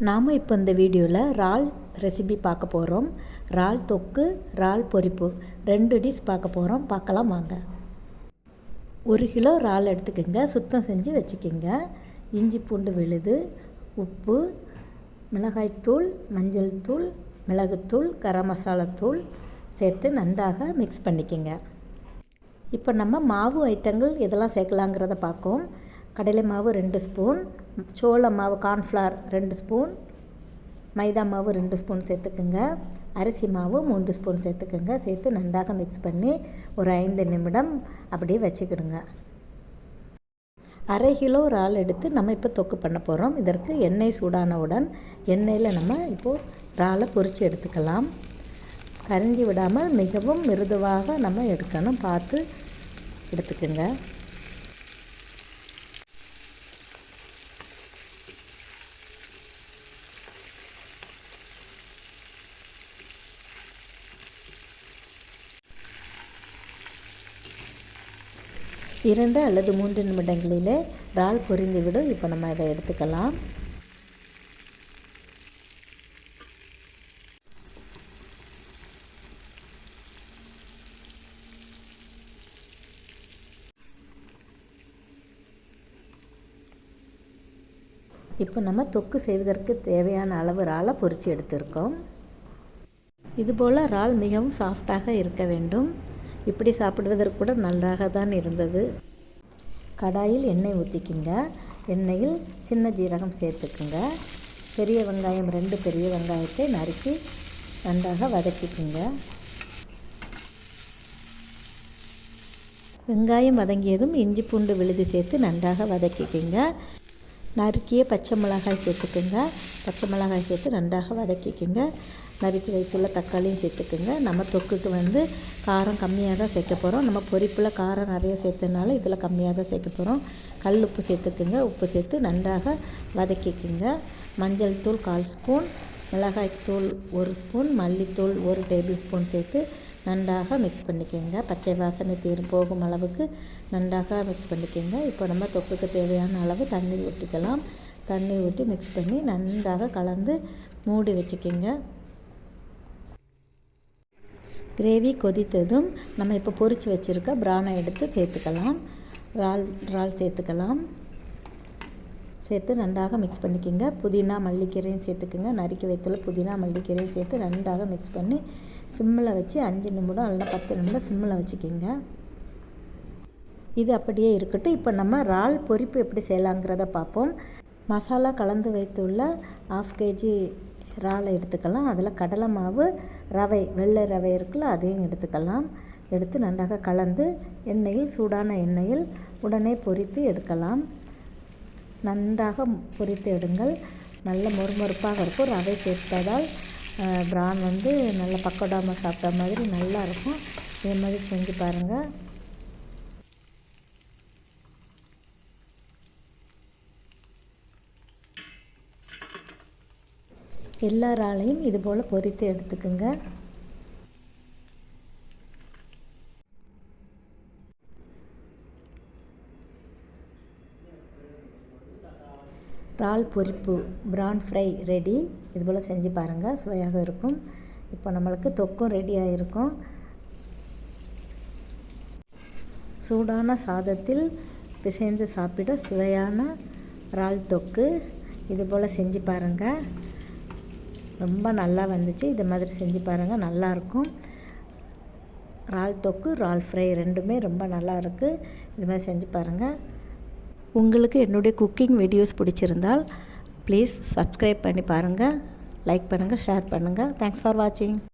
நாம் இப்போ இந்த வீடியோவில் இறால் ரெசிபி பார்க்க போகிறோம். இறால் தொக்கு, இறால் பொரிப்பு 2 டிஷ் பார்க்க போகிறோம். பார்க்கலாம் வாங்க. 1 கிலோ இறால் எடுத்துக்கோங்க, சுத்தம் செஞ்சு வச்சுக்கோங்க. இஞ்சி பூண்டு விழுது, உப்பு, மிளகாய்த்தூள், மஞ்சள் தூள், மிளகுத்தூள், கரம் மசாலாத்தூள் சேர்த்து நன்றாக மிக்ஸ் பண்ணிக்கோங்க. இப்போ நம்ம மாவு ஐட்டங்கள் எதெல்லாம் சேர்க்கலாங்கிறத பார்ப்போம். கடலை மாவு 2 ஸ்பூன், சோள மாவு கார்ன்ஃப்ளவர் 2 ஸ்பூன், மைதா மாவு 2 ஸ்பூன் சேர்த்துக்குங்க. அரிசி மாவு 3 ஸ்பூன் சேர்த்துக்குங்க. சேர்த்து நன்றாக மிக்ஸ் பண்ணி ஒரு 5 நிமிடம் அப்படியே வச்சுக்கிடுங்க. 1/2 கிலோ இறால் எடுத்து நம்ம இப்போ தொக்கு பண்ண போகிறோம். இதற்கு எண்ணெய் சூடானவுடன் எண்ணெயில் நம்ம இப்போது இறாலை பொரித்து எடுத்துக்கலாம். கரிஞ்சி விடாமல் மிகவும் மிருதுவாக நம்ம எடுக்கணும். பார்த்து எடுத்துக்கோங்க. இரண்டு அல்லது 3 நிமிடங்களிலே இறால் பொரிந்து விடும். இப்போ நம்ம இதை எடுத்துக்கலாம். இப்போ நம்ம தொக்கு செய்வதற்கு தேவையான அளவு இறாலை பொரித்து எடுத்திருக்கோம். இதுபோல் இறால் மிகவும் சாஃப்டாக இருக்க வேண்டும். இப்படி சாப்பிடுவதற்கு கூட நன்றாக தான் இருந்தது. கடாயில் எண்ணெய் ஊற்றிக்குங்க. எண்ணெயில் சின்ன ஜீரகம் சேர்த்துக்குங்க. பெரிய வெங்காயம் 2 பெரிய வெங்காயத்தை நறுக்கி நன்றாக வதக்கிக்குங்க. வெங்காயம் வதங்கியதும் இஞ்சி பூண்டு விழுது சேர்த்து நன்றாக வதக்கிக்குங்க. நறுக்கிய பச்சை மிளகாய் சேர்த்துக்குங்க. பச்சை மிளகாய் சேர்த்து நன்றாக வதக்கிக்குங்க. நறுக்கி வைத்துள்ள தக்காளியும் சேர்த்துக்குங்க. நம்ம தொக்குக்கு காரம் கம்மியாக தான் சேர்க்க போகிறோம். நம்ம பொரிப்பில் காரம் நிறைய சேர்த்தனால இதில் கம்மியாக தான் சேர்க்க போகிறோம். கல் உப்பு சேர்த்துக்குங்க. உப்பு சேர்த்து நன்றாக வதக்கிக்குங்க. மஞ்சள் தூள் 1/4 ஸ்பூன், மிளகாய்த்தூள் 1 ஸ்பூன், மல்லித்தூள் 1 டேபிள் ஸ்பூன் சேர்த்து நன்றாக மிக்ஸ் பண்ணிக்கோங்க. பச்சை வாசனை போகும் அளவுக்கு நன்றாக மிக்ஸ் பண்ணிக்கோங்க. இப்போ நம்ம தொக்குக்கு தேவையான அளவு தண்ணி ஊற்றிக்கலாம். தண்ணி ஊற்றி மிக்ஸ் பண்ணி நன்றாக கலந்து மூடி வச்சுக்கோங்க. கிரேவி கொதித்ததும் நம்ம இப்போ பொரித்து வச்சுருக்க பிரானை எடுத்து சேர்த்துக்கலாம். இறால் சேர்த்துக்கலாம். சேர்த்து நன்றாக மிக்ஸ் பண்ணிக்கோங்க. புதினா மல்லிக்கீரையும் சேர்த்துக்குங்க. நறுக்கி வைத்துள்ள புதினா மல்லிக்கீரையும் சேர்த்து நன்றாக மிக்ஸ் பண்ணி சிம்மில் வச்சு 5 நிமிடம் இல்லைனா 10 நிமிடம் சிம்மில் வச்சுக்கிங்க. இது அப்படியே இருக்கட்டும். இப்போ நம்ம இறால் பொரிப்பு எப்படி செய்யலாங்கிறத பார்ப்போம். மசாலா கலந்து வைத்துள்ள 1/2 kg இறாலை எடுத்துக்கலாம். அதில் கடலை மாவு, ரவை, வெள்ளை ரவை இருக்குல்ல, அதையும் எடுத்துக்கலாம். எடுத்து நன்றாக கலந்து சூடான எண்ணெயில் உடனே பொரித்து எடுக்கலாம். நன்றாக பொரித்து எடுங்கள். நல்ல மொறுமொறுப்பாக இருக்கும். ரவை சேர்த்ததால் பிரான் நல்ல பக்கோடா சாப்பிட்ட மாதிரி நல்லா இருக்கும். இதே மாதிரி செஞ்சு பாருங்கள். எல்லா இறாலையும் இதுபோல் பொரித்து எடுத்துக்குங்க. இறால் பொரிப்பு பிரான் ஃப்ரை ரெடி. இதுபோல் செஞ்சு பாருங்கள், சுவையாக இருக்கும். இப்போ நம்மளுக்கு தொக்கும் ரெடியாக இருக்கும். சூடான சாதத்தில் பிசைந்து சாப்பிட சுவையான இறால் தொக்கு இதுபோல் செஞ்சு பாருங்கள். ரொம்ப நல்லா வந்துச்சு. இது மாதிரி செஞ்சு பாருங்கள், நல்லாயிருக்கும். இறால் தொக்கு, இறால் ஃப்ரை 2மே ரொம்ப நல்லா இருக்குது. இது மாதிரி செஞ்சு பாருங்கள். உங்களுக்கு என்னுடைய குக்கிங் வீடியோஸ் பிடிச்சிருந்தால் ப்ளீஸ் சப்ஸ்கிரைப் பண்ணி பாருங்கள், லைக் பண்ணுங்கள், ஷேர் பண்ணுங்கள். தேங்க்ஸ் ஃபார் வாட்சிங்.